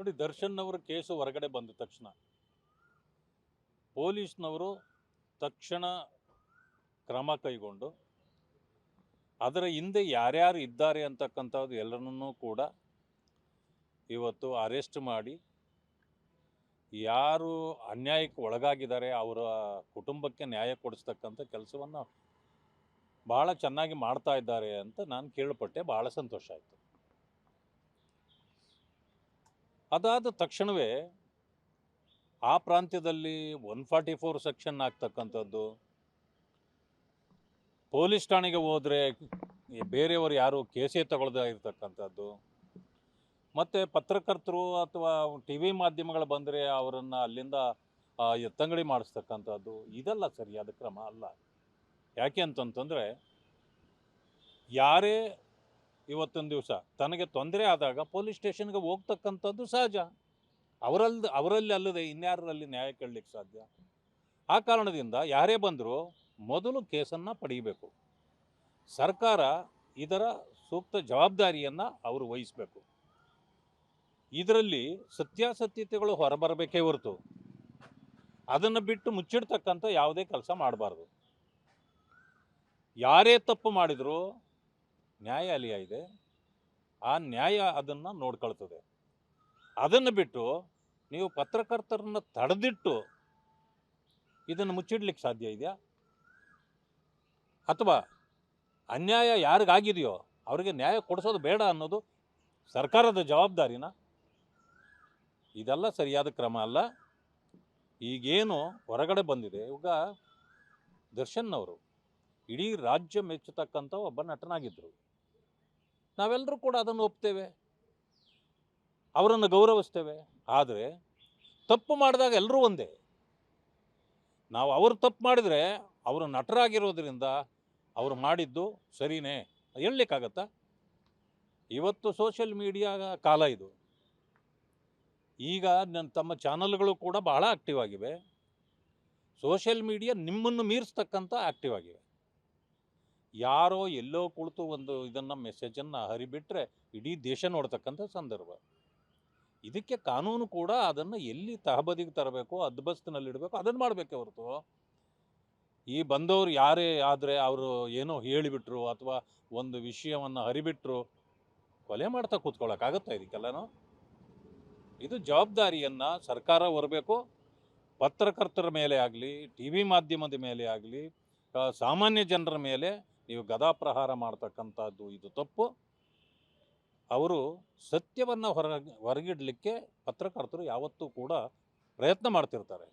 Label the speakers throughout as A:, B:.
A: ನೋಡಿ, ದರ್ಶನ್ ಅವರ ಕೇಸು ಹೊರಗಡೆ ಬಂದ ತಕ್ಷಣ ಪೊಲೀಸ್ನವರು ತಕ್ಷಣ ಕ್ರಮ ಕೈಗೊಂಡು ಅದರ ಹಿಂದೆ ಯಾರ್ಯಾರು ಇದ್ದಾರೆ ಅಂತಕ್ಕಂಥದ್ದು ಎಲ್ಲರನ್ನೂ ಕೂಡ ಇವತ್ತು ಅರೆಸ್ಟ್ ಮಾಡಿ ಯಾರು ಅನ್ಯಾಯಕ್ಕೆ ಒಳಗಾಗಿದ್ದಾರೆ ಅವರ ಕುಟುಂಬಕ್ಕೆ ನ್ಯಾಯ ಕೊಡಿಸ್ತಕ್ಕಂಥ ಕೆಲಸವನ್ನು ಭಾಳ ಚೆನ್ನಾಗಿ ಮಾಡ್ತಾ ಇದ್ದಾರೆ ಅಂತ ನಾನು ಕೇಳ್ಪಟ್ಟೆ. ಭಾಳ ಸಂತೋಷ ಆಯಿತು. ಅದಾದ ತಕ್ಷಣವೇ ಆ ಪ್ರಾಂತ್ಯದಲ್ಲಿ 144 ಸೆಕ್ಷನ್ ಆಗ್ತಕ್ಕಂಥದ್ದು, ಪೊಲೀಸ್ ಠಾಣೆಗೆ ಹೋದರೆ ಬೇರೆಯವರು ಯಾರು ಕೇಸೇ ತಗೊಳ್ಳದೇ ಇರತಕ್ಕಂಥದ್ದು, ಮತ್ತು ಪತ್ರಕರ್ತರು ಅಥವಾ ಟಿ ವಿ ಮಾಧ್ಯಮಗಳು ಬಂದರೆ ಅವರನ್ನು ಅಲ್ಲಿಂದ ಎತ್ತಂಗಡಿ ಮಾಡಿಸ್ತಕ್ಕಂಥದ್ದು, ಇದೆಲ್ಲ ಸರಿಯಾದ ಕ್ರಮ ಅಲ್ಲ. ಯಾಕೆ ಅಂತಂತಂದರೆ, ಯಾರೇ ಇವತ್ತೊಂದು ದಿವಸ ತನಗೆ ತೊಂದರೆ ಆದಾಗ ಪೊಲೀಸ್ ಸ್ಟೇಷನ್ಗೆ ಹೋಗ್ತಕ್ಕಂಥದ್ದು ಸಹಜ. ಅವರಲ್ಲಿ ಅಲ್ಲದೆ ಇನ್ಯಾರಲ್ಲಿ ನ್ಯಾಯ ಕೇಳಲಿಕ್ಕೆ ಸಾಧ್ಯ? ಆ ಕಾರಣದಿಂದ ಯಾರೇ ಬಂದರೂ ಮೊದಲು ಕೇಸನ್ನು ಪಡೆಯಬೇಕು. ಸರ್ಕಾರ ಇದರ ಸೂಕ್ತ ಜವಾಬ್ದಾರಿಯನ್ನು ಅವರು ವಹಿಸಬೇಕು. ಇದರಲ್ಲಿ ಸತ್ಯಾಸತ್ಯತೆಗಳು ಹೊರಬರಬೇಕೇ ಹೊರತು ಅದನ್ನು ಬಿಟ್ಟು ಮುಚ್ಚಿಡ್ತಕ್ಕಂಥ ಯಾವುದೇ ಕೆಲಸ ಮಾಡಬಾರ್ದು. ಯಾರೇ ತಪ್ಪು ಮಾಡಿದರೂ ನ್ಯಾಯಾಲಯ ಇದೆ, ಆ ನ್ಯಾಯ ಅದನ್ನು ನೋಡ್ಕೊಳ್ತದೆ. ಅದನ್ನು ಬಿಟ್ಟು ನೀವು ಪತ್ರಕರ್ತರನ್ನು ತಡೆದಿಟ್ಟು ಇದನ್ನು ಮುಚ್ಚಿಡ್ಲಿಕ್ಕೆ ಸಾಧ್ಯ ಇದೆಯಾ? ಅಥವಾ ಅನ್ಯಾಯ ಯಾರಿಗಾಗಿದೆಯೋ ಅವರಿಗೆ ನ್ಯಾಯ ಕೊಡಿಸೋದು ಬೇಡ ಅನ್ನೋದು ಸರ್ಕಾರದ ಜವಾಬ್ದಾರಿನ? ಇದೆಲ್ಲ ಸರಿಯಾದ ಕ್ರಮ ಅಲ್ಲ. ಈಗೇನು ಹೊರಗಡೆ ಬಂದಿದೆ, ಇವಾಗ ದರ್ಶನ್ ಅವರು ಇಡೀ ರಾಜ್ಯ ಮೆಚ್ಚತಕ್ಕಂಥ ಒಬ್ಬ ನಟನಾಗಿದ್ದರು. ನಾವೆಲ್ಲರೂ ಕೂಡ ಅದನ್ನು ಒಪ್ತೇವೆ, ಅವರನ್ನು ಗೌರವಿಸ್ತೇವೆ. ಆದರೆ ತಪ್ಪು ಮಾಡಿದಾಗ ಎಲ್ಲರೂ ಒಂದೇ. ನಾವು ಅವರು ತಪ್ಪು ಮಾಡಿದರೆ ಅವರು ನಟರಾಗಿರೋದ್ರಿಂದ ಅವರು ಮಾಡಿದ್ದು ಸರಿನೇ ಹೇಳಲಿಕ್ಕಾಗತ್ತಾ? ಇವತ್ತು ಸೋಷಿಯಲ್ ಮೀಡಿಯಾ ಕಾಲ ಇದು. ಈಗ ತಮ್ಮ ಚಾನಲ್ಗಳು ಕೂಡ ಬಹಳ ಆಕ್ಟಿವ್ ಆಗಿವೆ. ಸೋಷಿಯಲ್ ಮೀಡಿಯಾ ನಿಮ್ಮನ್ನು ಮೀರಿಸ್ತಕ್ಕಂಥ ಆಕ್ಟಿವ್ ಆಗಿವೆ. ಯಾರೋ ಎಲ್ಲೋ ಕುಳಿತು ಒಂದು ಇದನ್ನು ಮೆಸೇಜನ್ನು ಹರಿಬಿಟ್ರೆ ಇಡೀ ದೇಶ ನೋಡ್ತಕ್ಕಂಥ ಸಂದರ್ಭ. ಇದಕ್ಕೆ ಕಾನೂನು ಕೂಡ ಅದನ್ನು ಎಲ್ಲಿ ತಹಬದಿಗೆ ತರಬೇಕು, ಹದ್ಬಸ್ತಿನಲ್ಲಿಡಬೇಕು, ಅದನ್ನು ಮಾಡಬೇಕೆ ಹೊರತು ಈ ಬಂದವರು ಯಾರೇ ಆದರೆ ಅವರು ಏನೋ ಹೇಳಿಬಿಟ್ರು ಅಥವಾ ಒಂದು ವಿಷಯವನ್ನು ಹರಿಬಿಟ್ರು ಕೊಲೆ ಮಾಡ್ತಾ ಕೂತ್ಕೊಳ್ಳೋಕ್ಕಾಗತ್ತಾ? ಇದಕ್ಕೆಲ್ಲನೂ ಇದು ಜವಾಬ್ದಾರಿಯನ್ನು ಸರ್ಕಾರ ಹೊರಬೇಕು. ಪತ್ರಕರ್ತರ ಮೇಲೆ ಆಗಲಿ, ಟಿ ವಿ ಮಾಧ್ಯಮದ ಮೇಲೆ ಆಗಲಿ, ಸಾಮಾನ್ಯ ಜನರ ಮೇಲೆ ನೀವು ಗದಾಪ್ರಹಾರ ಮಾಡ್ತಕ್ಕಂಥದ್ದು ಇದು ತಪ್ಪು. ಅವರು ಸತ್ಯವನ್ನು ಹೊರಗಿಡಲಿಕ್ಕೆ ಪತ್ರಕರ್ತರು ಯಾವತ್ತೂ ಕೂಡ ಪ್ರಯತ್ನ ಮಾಡ್ತಿರ್ತಾರೆ.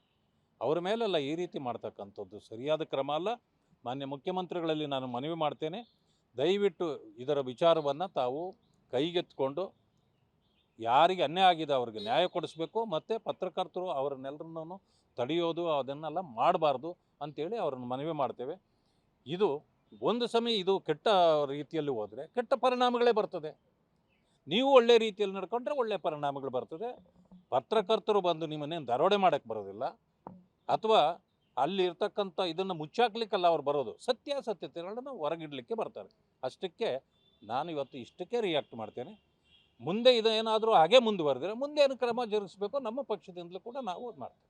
A: ಅವರ ಮೇಲೆಲ್ಲ ಈ ರೀತಿ ಮಾಡ್ತಕ್ಕಂಥದ್ದು ಸರಿಯಾದ ಕ್ರಮ ಅಲ್ಲ. ಮಾನ್ಯ ಮುಖ್ಯಮಂತ್ರಿಗಳಲ್ಲಿ ನಾನು ಮನವಿ ಮಾಡ್ತೇನೆ, ದಯವಿಟ್ಟು ಇದರ ವಿಚಾರವನ್ನು ತಾವು ಕೈಗೆತ್ತಿಕೊಂಡು ಯಾರಿಗೆ ಅನ್ಯಾಯ ಆಗಿದೆ ಅವ್ರಿಗೆ ನ್ಯಾಯ ಕೊಡಿಸ್ಬೇಕು. ಮತ್ತು ಪತ್ರಕರ್ತರು ಅವರನ್ನೆಲ್ಲರನ್ನೂ ತಡೆಯೋದು ಅದನ್ನೆಲ್ಲ ಮಾಡಬಾರ್ದು ಅಂಥೇಳಿ ಅವ್ರನ್ನ ಮನವಿ ಮಾಡ್ತೇವೆ. ಇದು ಒಂದು ಸಮಯ ಇದು ಕೆಟ್ಟ ರೀತಿಯಲ್ಲಿ ಹೋದರೆ ಕೆಟ್ಟ ಪರಿಣಾಮಗಳೇ ಬರ್ತದೆ. ನೀವು ಒಳ್ಳೆ ರೀತಿಯಲ್ಲಿ ನಡ್ಕೊಂಡ್ರೆ ಒಳ್ಳೆ ಪರಿಣಾಮಗಳು ಬರ್ತದೆ. ಪತ್ರಕರ್ತರು ಬಂದು ನಿಮ್ಮನ್ನೇನು ದರೋಡೆ ಮಾಡೋಕ್ಕೆ ಬರೋದಿಲ್ಲ, ಅಥವಾ ಅಲ್ಲಿ ಇರ್ತಕ್ಕಂಥ ಇದನ್ನು ಮುಚ್ಚಾಕ್ಲಿಕ್ಕಲ್ಲ ಅವ್ರು ಬರೋದು, ಸತ್ಯಾಸತ್ಯತೆಗಳನ್ನು ಹೊರಗಿಡಲಿಕ್ಕೆ ಬರ್ತಾರೆ. ಅಷ್ಟಕ್ಕೆ ನಾನು ಇವತ್ತು ಇಷ್ಟಕ್ಕೆ ರಿಯಾಕ್ಟ್ ಮಾಡ್ತೇನೆ. ಮುಂದೆ ಇದೇನಾದರೂ ಹಾಗೆ ಮುಂದುವರೆದರೆ ಮುಂದೆ ಏನು ಕ್ರಮ ಜರುಗಿಸಬೇಕು ನಮ್ಮ ಪಕ್ಷದಿಂದಲೂ ಕೂಡ ನಾವು ಮಾಡ್ತೇವೆ.